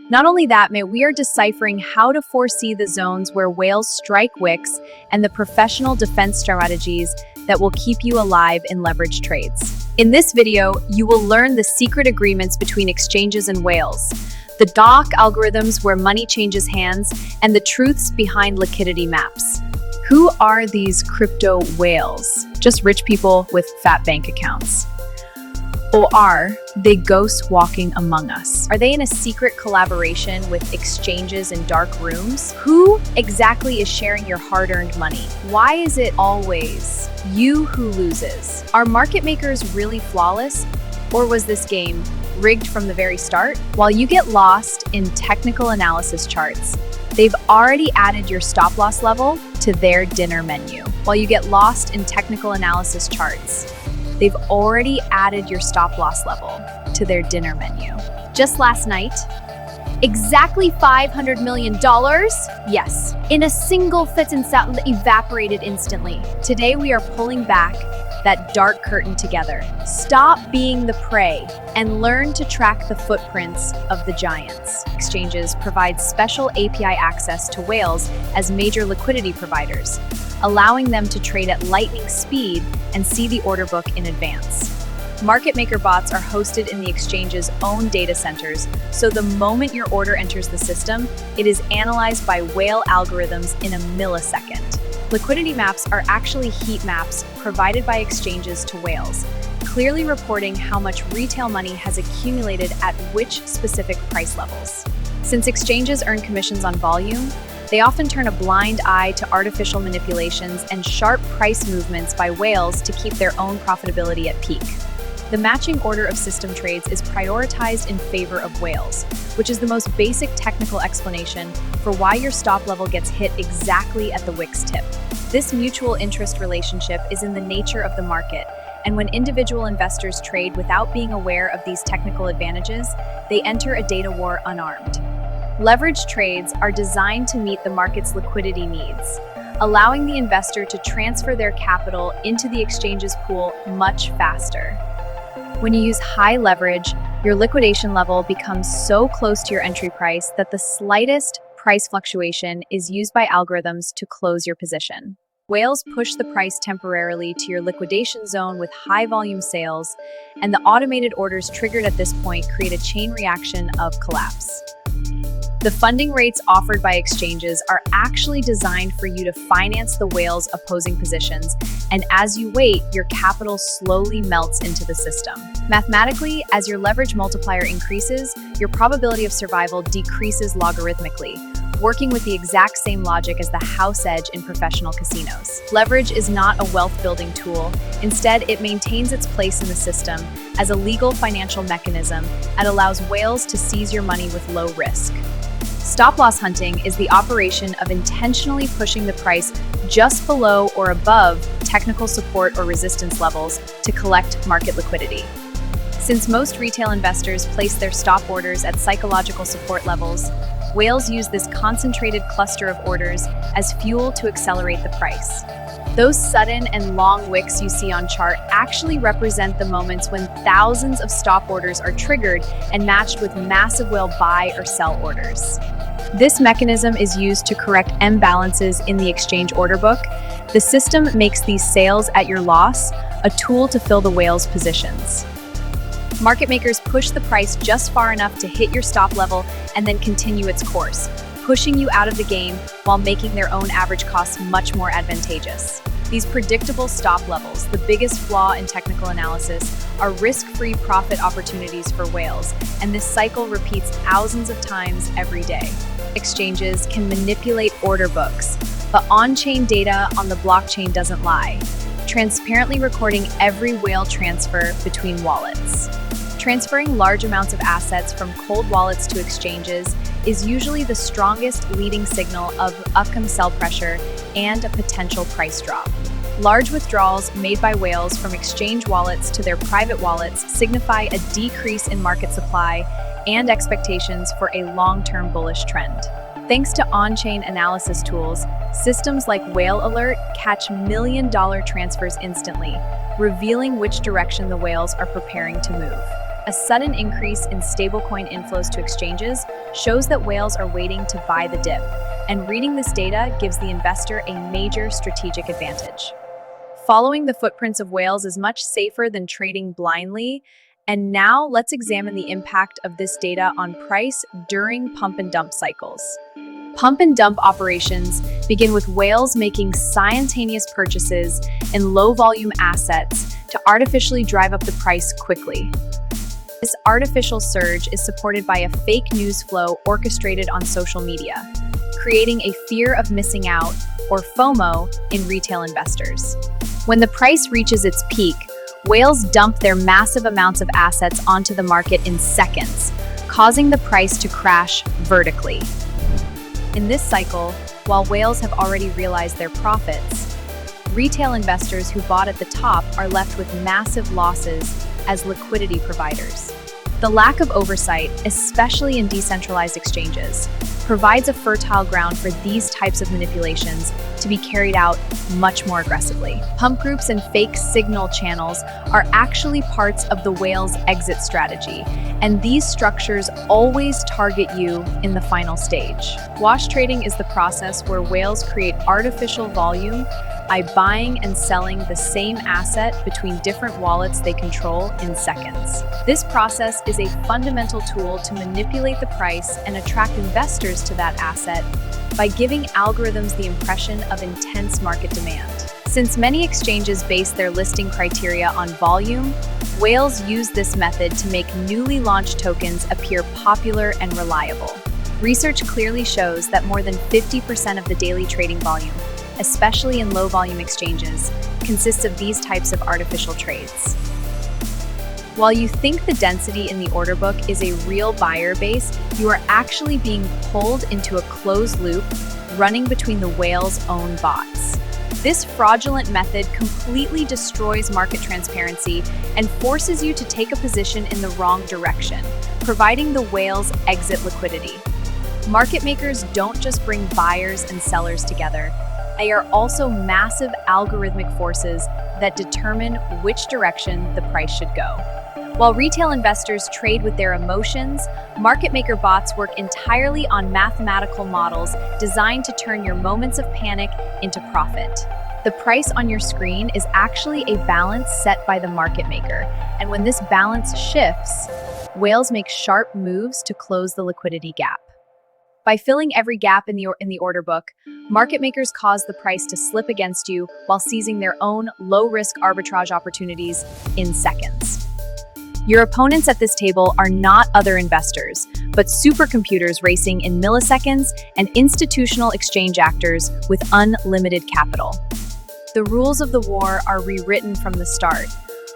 Not only that, mate, we are deciphering how to foresee the zones where whales strike wicks and the professional defense strategies that will keep you alive in leveraged trades. In this video, you will learn the secret agreements between exchanges and whales, the dark algorithms where money changes hands, and the truths behind liquidity maps. Who are these crypto whales? Just rich people with fat bank accounts. Or are they ghosts walking among us? Are they in a secret collaboration with exchanges in dark rooms? Who exactly is sharing your hard-earned money? Why is it always you who loses? Are market makers really flawless? Or was this game rigged from the very start? While you get lost in technical analysis charts, they've already added your stop loss level to their dinner menu. While you get lost in technical analysis charts, they've already added your stop loss level to their dinner menu. Just last night, exactly $500 million? Yes, in a single fit and sound evaporated instantly. Today we are pulling back that dark curtain together. Stop being the prey and learn to track the footprints of the giants. Exchanges provide special API access to whales as major liquidity providers, allowing them to trade at lightning speed and see the order book in advance. Market maker bots are hosted in the exchange's own data centers, so the moment your order enters the system, it is analyzed by whale algorithms in a millisecond. Liquidity maps are actually heat maps provided by exchanges to whales, clearly reporting how much retail money has accumulated at which specific price levels. Since exchanges earn commissions on volume, they often turn a blind eye to artificial manipulations and sharp price movements by whales to keep their own profitability at peak. The matching order of system trades is prioritized in favor of whales, which is the most basic technical explanation for why your stop level gets hit exactly at the wick's tip. This mutual interest relationship is in the nature of the market, and when individual investors trade without being aware of these technical advantages, they enter a data war unarmed. Leveraged trades are designed to meet the market's liquidity needs, allowing the investor to transfer their capital into the exchange's pool much faster. When you use high leverage, your liquidation level becomes so close to your entry price that the slightest price fluctuation is used by algorithms to close your position. Whales push the price temporarily to your liquidation zone with high volume sales, and the automated orders triggered at this point create a chain reaction of collapse. The funding rates offered by exchanges are actually designed for you to finance the whale's opposing positions, and as you wait, your capital slowly melts into the system. Mathematically, as your leverage multiplier increases, your probability of survival decreases logarithmically, working with the exact same logic as the house edge in professional casinos. Leverage is not a wealth-building tool. Instead, it maintains its place in the system as a legal financial mechanism and allows whales to seize your money with low risk. Stop-loss hunting is the operation of intentionally pushing the price just below or above technical support or resistance levels to collect market liquidity. Since most retail investors place their stop orders at psychological support levels, whales use this concentrated cluster of orders as fuel to accelerate the price. Those sudden and long wicks you see on chart actually represent the moments when thousands of stop orders are triggered and matched with massive whale buy or sell orders. This mechanism is used to correct imbalances in the exchange order book. The system makes these sales at your loss a tool to fill the whale's positions. Market makers push the price just far enough to hit your stop level and then continue its course, pushing you out of the game while making their own average costs much more advantageous. These predictable stop levels, the biggest flaw in technical analysis, are risk-free profit opportunities for whales, and this cycle repeats thousands of times every day. Exchanges can manipulate order books, but on-chain data on the blockchain doesn't lie, transparently recording every whale transfer between wallets. Transferring large amounts of assets from cold wallets to exchanges is usually the strongest leading signal of upcoming sell pressure and a potential price drop. Large withdrawals made by whales from exchange wallets to their private wallets signify a decrease in market supply and expectations for a long-term bullish trend. Thanks to on-chain analysis tools, systems like Whale Alert catch million-dollar transfers instantly, revealing which direction the whales are preparing to move. A sudden increase in stablecoin inflows to exchanges shows that whales are waiting to buy the dip, and reading this data gives the investor a major strategic advantage. Following the footprints of whales is much safer than trading blindly. And now let's examine the impact of this data on price during pump and dump cycles. Pump and dump operations begin with whales making simultaneous purchases in low-volume assets to artificially drive up the price quickly. This artificial surge is supported by a fake news flow orchestrated on social media, creating a fear of missing out, or FOMO, in retail investors. When the price reaches its peak, whales dump their massive amounts of assets onto the market in seconds, causing the price to crash vertically. In this cycle, while whales have already realized their profits, retail investors who bought at the top are left with massive losses as liquidity providers. The lack of oversight, especially in decentralized exchanges, provides a fertile ground for these types of manipulations to be carried out much more aggressively. Pump groups and fake signal channels are actually parts of the whale's exit strategy, and these structures always target you in the final stage. Wash trading is the process where whales create artificial volume by buying and selling the same asset between different wallets they control in seconds. This process is a fundamental tool to manipulate the price and attract investors to that asset by giving algorithms the impression of intense market demand. Since many exchanges base their listing criteria on volume, whales use this method to make newly launched tokens appear popular and reliable. Research clearly shows that more than 50% of the daily trading volume, especially in low-volume exchanges, consists of these types of artificial trades. While you think the density in the order book is a real buyer base, you are actually being pulled into a closed loop running between the whale's own bots. This fraudulent method completely destroys market transparency and forces you to take a position in the wrong direction, providing the whale's exit liquidity. Market makers don't just bring buyers and sellers together. They are also massive algorithmic forces that determine which direction the price should go. While retail investors trade with their emotions, market maker bots work entirely on mathematical models designed to turn your moments of panic into profit. The price on your screen is actually a balance set by the market maker, and when this balance shifts, whales make sharp moves to close the liquidity gap. By filling every gap in the order book, market makers cause the price to slip against you while seizing their own low-risk arbitrage opportunities in seconds. Your opponents at this table are not other investors, but supercomputers racing in milliseconds and institutional exchange actors with unlimited capital. The rules of the war are rewritten from the start.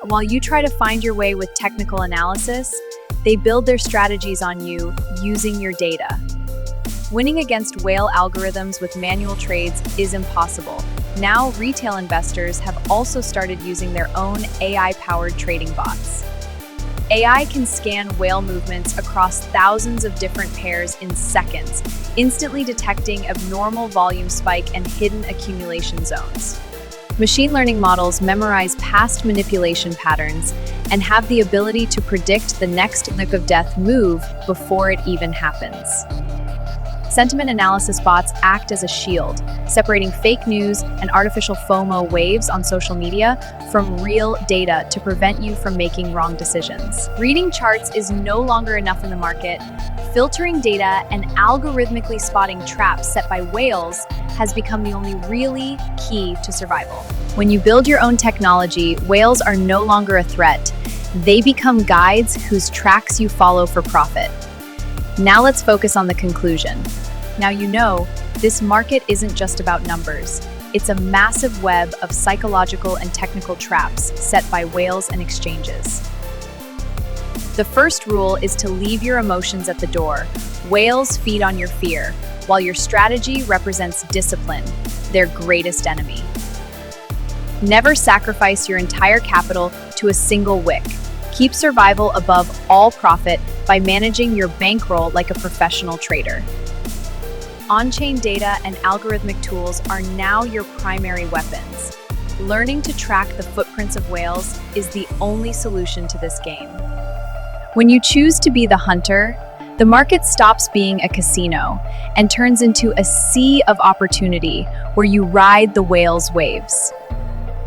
While you try to find your way with technical analysis, they build their strategies on you using your data. Winning against whale algorithms with manual trades is impossible. Now, retail investors have also started using their own AI-powered trading bots. AI can scan whale movements across thousands of different pairs in seconds, instantly detecting abnormal volume spike and hidden accumulation zones. Machine learning models memorize past manipulation patterns and have the ability to predict the next lick of death move before it even happens. Sentiment analysis bots act as a shield, separating fake news and artificial FOMO waves on social media from real data to prevent you from making wrong decisions. Reading charts is no longer enough in the market. Filtering data and algorithmically spotting traps set by whales has become the only really key to survival. When you build your own technology, whales are no longer a threat. They become guides whose tracks you follow for profit. Now let's focus on the conclusion. Now you know, this market isn't just about numbers. It's a massive web of psychological and technical traps set by whales and exchanges. The first rule is to leave your emotions at the door. Whales feed on your fear, while your strategy represents discipline, their greatest enemy. Never sacrifice your entire capital to a single wick. Keep survival above all profit by managing your bankroll like a professional trader. On-chain data and algorithmic tools are now your primary weapons. Learning to track the footprints of whales is the only solution to this game. When you choose to be the hunter, the market stops being a casino and turns into a sea of opportunity where you ride the whale's waves.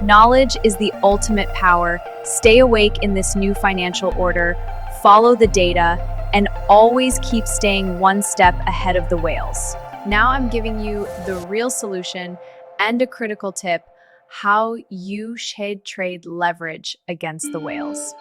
Knowledge is the ultimate power. Stay awake in this new financial order, follow the data, and always keep staying one step ahead of the whales. Now I'm giving you the real solution and a critical tip: how you should trade leverage against the whales.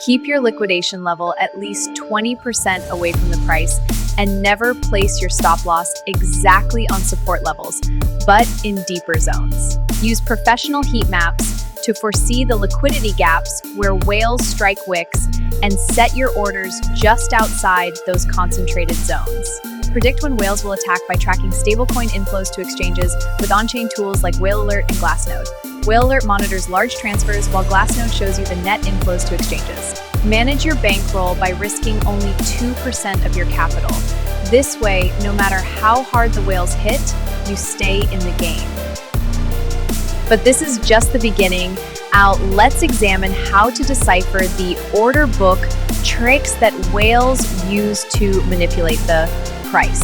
Keep your liquidation level at least 20% away from the price and never place your stop loss exactly on support levels, but in deeper zones. Use professional heat maps to foresee the liquidity gaps where whales strike wicks and set your orders just outside those concentrated zones. Predict when whales will attack by tracking stablecoin inflows to exchanges with on-chain tools like Whale Alert and Glassnode. Whale Alert monitors large transfers, while Glassnode shows you the net inflows to exchanges. Manage your bankroll by risking only 2% of your capital. This way, no matter how hard the whales hit, you stay in the game. But this is just the beginning. Now, let's examine how to decipher the order book tricks that whales use to manipulate the price.